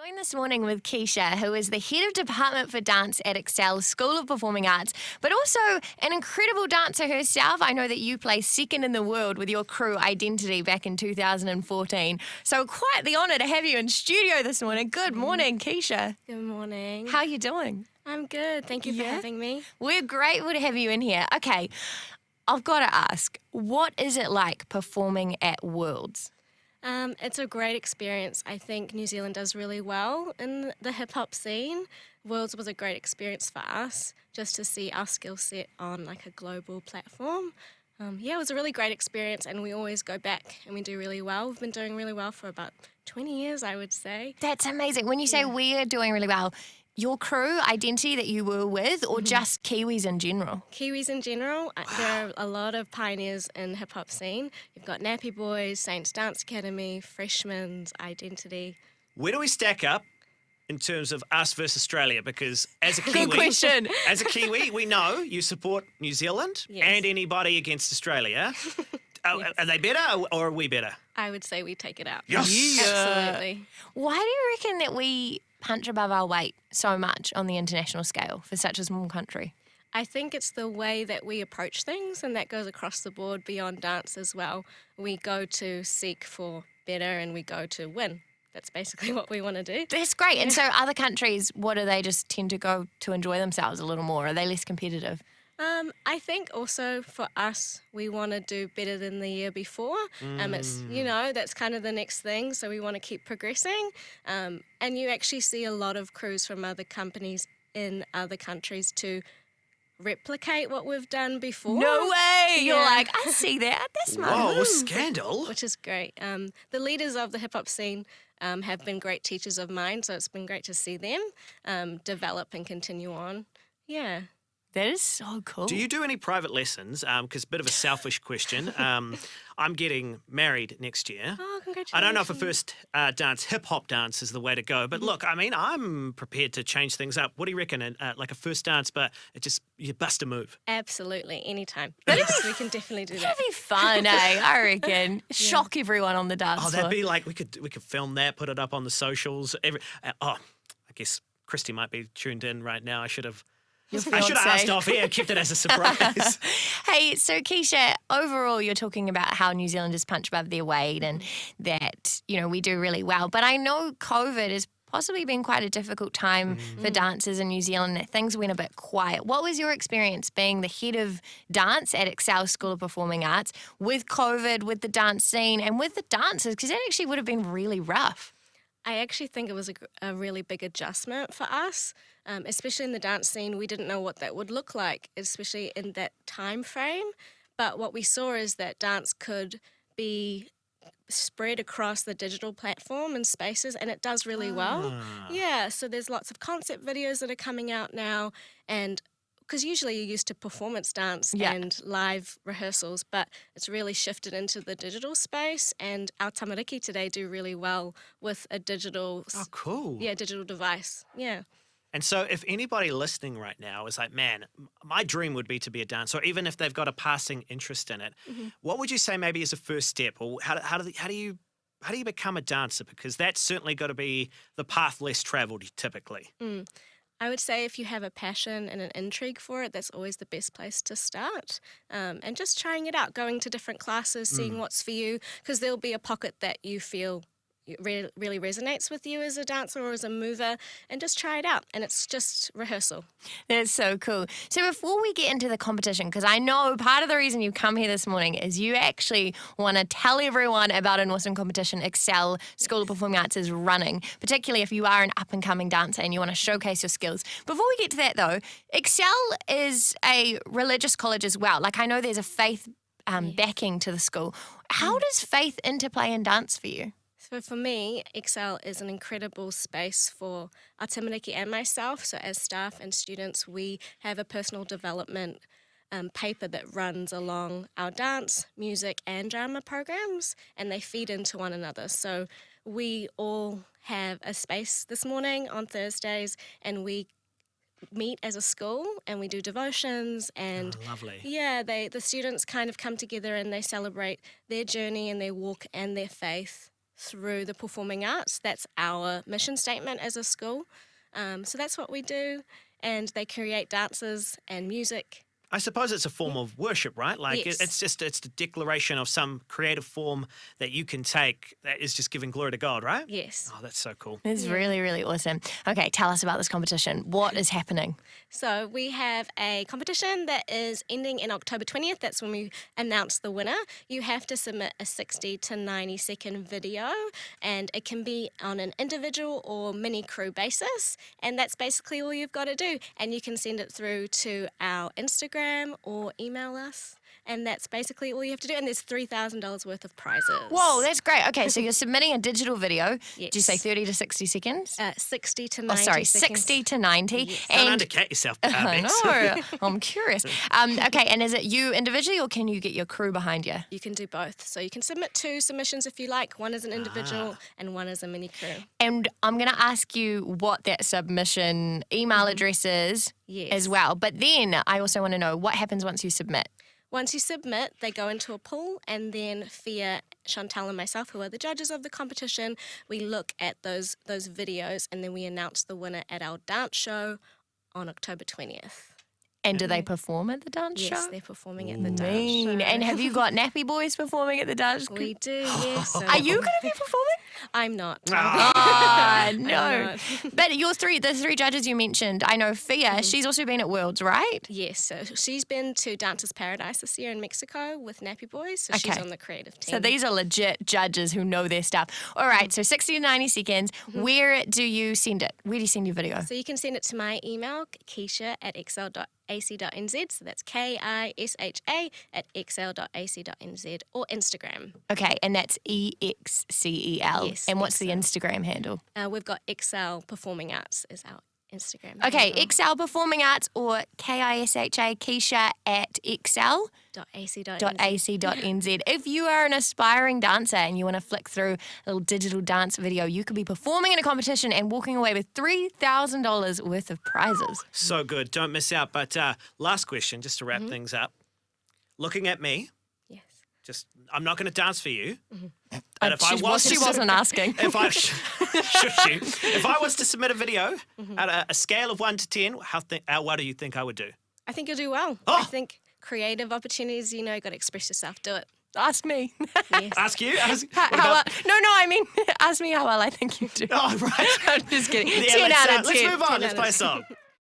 joined this morning with Kisha, who is the head of department for dance at Excel School of Performing Arts, but also an incredible dancer herself. I know that you placed second in the world with your crew Identity back in 2014. So quite the honour to have you in studio this morning. Good morning, Kisha. Good morning. How are you doing? I'm good. Thank you for having me. We're grateful to have you in here. Okay, I've got to ask, what is it like performing at Worlds? It's a great experience. I think New Zealand does really well in the hip-hop scene. Worlds was a great experience for us, just to see our skill set on like a global platform. It was a really great experience, and we always go back and we do really well. We've been doing really well for about 20 years, I would say. That's amazing. When you say we're doing really well, your crew, Identity that you were with, or just Kiwis in general? Kiwis in general. There are a lot of pioneers in the hip-hop scene. You've got Nappy Boys, Saints Dance Academy, Freshmen's, Identity. Where do we stack up in terms of us versus Australia? Because as a Kiwi, Good question. as a Kiwi, we know you support New Zealand and anybody against Australia. Are they better or are we better? I would say we take it out. Yes. Absolutely. Why do you reckon that we punch above our weight so much on the international scale for such a small country? I think it's the way that we approach things, and that goes across the board beyond dance as well. We go to seek for better and we go to win. That's basically what we want to do. That's great. And so other countries, what do they just tend to go to enjoy themselves a little more? Are they less competitive? I think also for us, we want to do better than the year before. It's, that's kind of the next thing. So we want to keep progressing. And you actually see a lot of crews from other companies in other countries to replicate what we've done before. No way! Yeah. You're like, I see that. That's my Whoa, move. scandal. Which is great. The leaders of the hip-hop scene have been great teachers of mine, so it's been great to see them develop and continue on. Yeah. That is so cool. Do you do any private lessons? Because a bit of a selfish question. I'm getting married next year. Oh, congratulations. I don't know if a first dance, hip-hop dance is the way to go. But look, I mean, I'm prepared to change things up. What do you reckon? Like a first dance, but you bust a move. Absolutely, anytime. Yes, we can definitely do that. That'd be fun, eh? I reckon. Shock everyone on the dance floor. Oh, that'd be like, we could film that, put it up on the socials. I guess Christy might be tuned in right now. I should have asked off here and kept it as a surprise. Hey, so Kisha, overall you're talking about how New Zealanders punch above their weight and that, we do really well. But I know COVID has possibly been quite a difficult time for dancers in New Zealand, that things went a bit quiet. What was your experience being the head of dance at Excel School of Performing Arts with COVID, with the dance scene and with the dancers? Because that actually would have been really rough. I actually think it was a really big adjustment for us, especially in the dance scene. We didn't know what that would look like, especially in that time frame. But what we saw is that dance could be spread across the digital platform and spaces, and it does really well. Yeah, so there's lots of concept videos that are coming out now, and because usually you're used to performance dance and live rehearsals, but it's really shifted into the digital space, and our tamariki today do really well with a digital digital device. Yeah. And so if anybody listening right now is like, man, my dream would be to be a dancer, or even if they've got a passing interest in it, what would you say maybe is a first step, or how do you become a dancer? Because that's certainly got to be the path less travelled typically. I would say if you have a passion and an intrigue for it, that's always the best place to start. And just trying it out, going to different classes, seeing what's for you, because there'll be a pocket that you feel really resonates with you as a dancer or as a mover, and just try it out. And it's just rehearsal. That's so cool. So before we get into the competition, because I know part of the reason you come here this morning is you actually want to tell everyone about an awesome competition Excel School of Performing Arts is running, particularly if you are an up-and-coming dancer and you want to showcase your skills. Before we get to that, though, Excel is a religious college as well. Like, I know there's a faith backing to the school. How does faith interplay in dance for you? So for me, Excel is an incredible space for our tamariki and myself. So as staff and students, we have a personal development paper that runs along our dance, music and drama programs, and they feed into one another. So we all have a space this morning on Thursdays, and we meet as a school and we do devotions, and lovely. The students kind of come together and they celebrate their journey and their walk and their faith through the performing arts. That's our mission statement as a school. So that's what we do. And they create dances and music. I suppose it's a form of worship, right? Like Yes. it's the declaration of some creative form that you can take that is just giving glory to God, right? Yes. Oh, that's so cool. It's really, really awesome. Okay, tell us about this competition. What is happening? So we have a competition that is ending in October 20th. That's when we announce the winner. You have to submit a 60 to 90 second video, and it can be on an individual or mini crew basis. And that's basically all you've got to do. And you can send it through to our Instagram or email us. And that's basically all you have to do. And there's $3,000 worth of prizes. Whoa, that's great. Okay, so you're submitting a digital video. Yes. Did you say 30 to 60 seconds? 60 to Oh, 90 sorry, seconds. 60 to 90. Yes. Don't And undercut yourself, I Bex. know. I'm curious. Okay, and is it you individually or can you get your crew behind you? You can do both. So you can submit 2 submissions if you like. One is an individual and one is a mini crew. And I'm going to ask you what that submission email address is Yes. as well. But then I also want to know what happens once you submit. Once you submit, they go into a pool, and then Fia, Chantal, and myself, who are the judges of the competition, we look at those videos, and then we announce the winner at our dance show on October 20th. And do they perform at the dance Yes, show? they're performing at the dance Mean. show. And have you got nappy boys performing at the dance? We do, yes. So Are you going to be performing? I'm not. Ah, I'm no. not. But the three judges you mentioned, I know Fia, she's also been at Worlds, right? Yes, so she's been to Dance's Paradise this year in Mexico with Nappy Boys, so she's Okay. on the creative team. So these are legit judges who know their stuff. All right, so 60 to 90 seconds. Where do you send it? Where do you send your video? So you can send it to my email, Kisha@xl.ac.nz. So that's KISHA @xl.ac.nz, or Instagram. Okay, and that's EXCEL. Yes, And what's the EXL. Instagram handle? We've got XL Performing Arts is our Instagram. Okay, handle. XL Performing Arts or KISHA Kisha at XL.ac.nz. .ac.nz. If you are an aspiring dancer and you want to flick through a little digital dance video, you could be performing in a competition and walking away with $3,000 worth of prizes. So good. Don't miss out. But last question, just to wrap things up. Looking at me, Yes. I'm not going to dance for you. But if I She was to wasn't asking. If I if I was to submit a video at a scale of 1 to 10, what do you think I would do? I think you'll do well. Oh! I think creative opportunities, you got to express yourself. Do it. Ask me. Yes. Ask you? Ask, How what about- well, no, I mean, ask me how well I think you do. Oh, right. I'm just kidding. Yeah, 10 out of 10. let's move on. 10 Let's out play a of song.